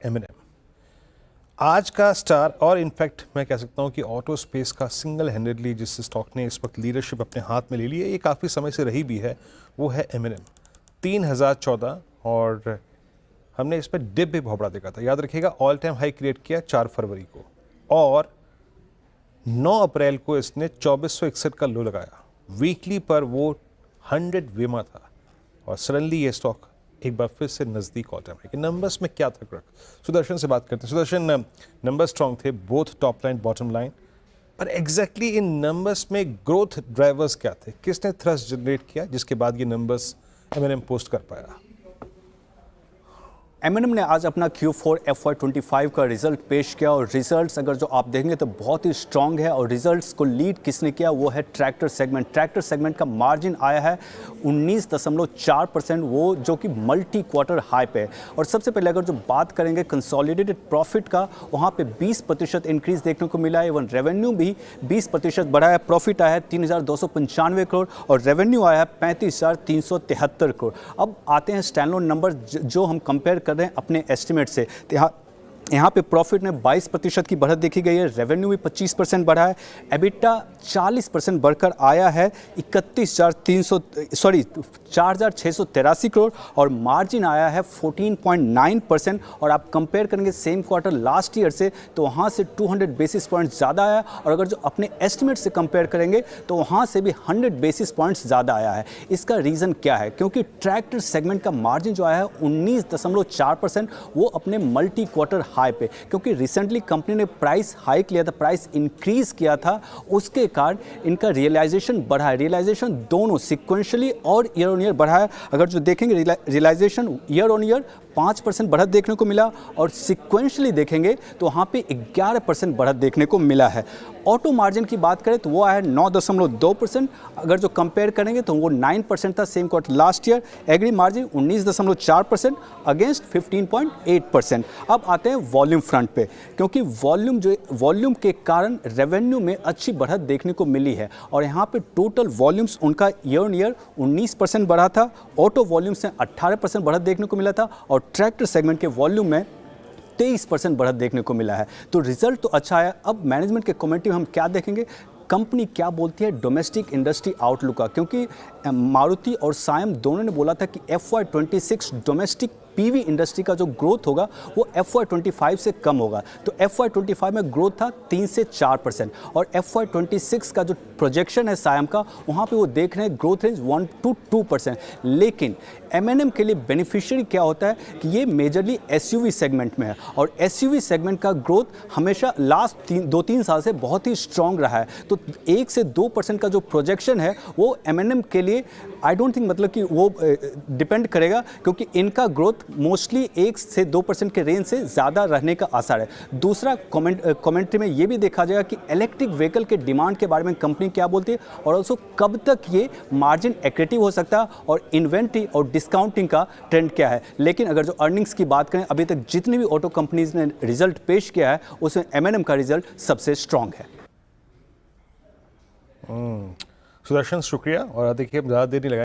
MNM आज का star और इनफैक्ट मैं कह सकता हूं कि ऑटो स्पेस का सिंगल हैंडेडली जिस स्टॉक ने इस वक्त लीडरशिप अपने हाथ में ले ली है, ये काफ़ी समय से रही भी है, वो है एमएनएम। 3014 और हमने इस पर डिप भी बहुत बड़ा देखा था, याद रखिएगा। ऑल टाइम हाई क्रिएट किया 4 फरवरी को और 9 अप्रैल को इसने 2461 का लो लगाया। वीकली पर वो 100 वेमा था और सडनली ये स्टॉक एक बार फिर से नज़दीक ऑल टाइम हाई के। नंबर्स में क्या था क्रक? सुदर्शन से बात करते हैं। सुदर्शन, नंबर स्ट्रॉन्ग थे, both top line bottom line, पर एग्जैक्टली इन नंबर्स में ग्रोथ ड्राइवर्स क्या थे? किसने थ्रस्ट जनरेट किया जिसके बाद ये नंबर्स एमएनएम पोस्ट कर पाया? एमएनएम ने आज अपना Q4 FY25 का रिजल्ट पेश किया और रिजल्ट्स अगर जो आप देखेंगे तो बहुत ही स्ट्रांग है। और रिजल्ट्स को लीड किसने किया? वो है ट्रैक्टर सेगमेंट। ट्रैक्टर सेगमेंट का मार्जिन आया है 19.4%, वो जो कि मल्टी क्वार्टर हाई पे है। और सबसे पहले अगर जो बात करेंगे कंसोलिडेटेड प्रॉफिट का, वहाँ पे 20% इंक्रीज देखने को मिला है। इवन रेवेन्यू भी 20% बढ़ा है। प्रॉफिट आया है 3295 करोड़ और रेवेन्यू आया है 35,373 करोड़। अब आते हैं स्टैंडअलोन नंबर जो हम कंपेयर कर रहे हैं अपने एस्टिमेट से। यहाँ पे प्रॉफिट में 22% की बढ़त देखी गई है, रेवेन्यू भी 25% बढ़ा है, एबिटा 40% बढ़कर आया है 4,683 करोड़ और मार्जिन आया है 14.9%। और आप कंपेयर करेंगे सेम क्वार्टर लास्ट ईयर से तो वहाँ से 200 बेसिस पॉइंट्स ज़्यादा आया। और अगर जो अपने एस्टिमेट से कंपेयर करेंगे तो वहाँ से भी 100 बेसिस पॉइंट्स ज़्यादा आया है। इसका रीज़न क्या है? क्योंकि ट्रैक्टर सेगमेंट का मार्जिन जो आया है 19.4%, वो अपने मल्टी क्वार्टर हाई पे, क्योंकि रिसेंटली कंपनी ने प्राइस हाइक लिया था, प्राइस इंक्रीज किया था, उसके कारण इनका रियलाइजेशन बढ़ा है। रियलाइजेशन दोनों सिक्वेंशियली और ईयर ऑन ईयर बढ़ा है। अगर जो देखेंगे रियलाइजेशन ईयर ऑन ईयर 5% बढ़त देखने को मिला और सिक्वेंशली देखेंगे तो वहाँ पे 11% बढ़त देखने को मिला है। ऑटो मार्जिन की बात करें तो वो आया 9.2%। अगर जो कंपेयर करेंगे तो वो 9% था same quarter last year. Agri margin 19.4% against 15.8%। अब आते हैं वॉल्यूम फ्रंट पे, क्योंकि वॉल्यूम के कारण रेवेन्यू में अच्छी बढ़त देखने को मिली है। और यहाँ पे टोटल वॉल्यूम्स उनका ईयर ऑन ईयर 19% बढ़ा था, ऑटो वॉल्यूम्स में 18% बढ़त देखने को मिला था और ट्रैक्टर सेगमेंट के वॉल्यूम में 23% बढ़त देखने को मिला है। तो रिजल्ट तो अच्छा आया। अब मैनेजमेंट के कमेंट्री में हम क्या देखेंगे, कंपनी क्या बोलती है डोमेस्टिक इंडस्ट्री आउटलुक का, क्योंकि मारुति और सायम दोनों ने बोला था कि FY26 डोमेस्टिक पीवी इंडस्ट्री का जो ग्रोथ होगा वो FY25 से कम होगा। तो FY25 में ग्रोथ था 3 से 4% और FY26 का जो प्रोजेक्शन है सायम का, वहाँ पे वो देख रहे हैं ग्रोथ रेंज 1 to 2%। लेकिन एमएनएम के लिए बेनिफिशियरी क्या होता है कि ये मेजरली एसयूवी सेगमेंट में है और एसयूवी सेगमेंट का ग्रोथ हमेशा लास्ट 2-3 साल से बहुत ही स्ट्रॉन्ग रहा है। तो 1 से 2% का जो प्रोजेक्शन है वो एमएनएम के लिए आई डोंट थिंक मतलब कि वो डिपेंड करेगा, क्योंकि इनका ग्रोथ मोस्टली 1 से 2% के रेंज से ज़्यादा रहने का आसार है। दूसरा कमेंट्री में ये भी देखा जाएगा कि इलेक्ट्रिक व्हीकल के डिमांड के बारे में कंपनी क्या बोलती है और ऑल्सो कब तक ये मार्जिन एक्रेटिव हो सकता है और इन्वेंट्री और डिस्काउंटिंग का ट्रेंड क्या है। लेकिन अगर जो अर्निंग्स की बात करें, अभी तक जितनी भी ऑटो कंपनीज ने रिजल्ट पेश किया है उसमें एमएनएम का रिजल्ट सबसे स्ट्रांग है। सुदर्शन, शुक्रिया। और देखिए ज़्यादा देर नहीं लगा।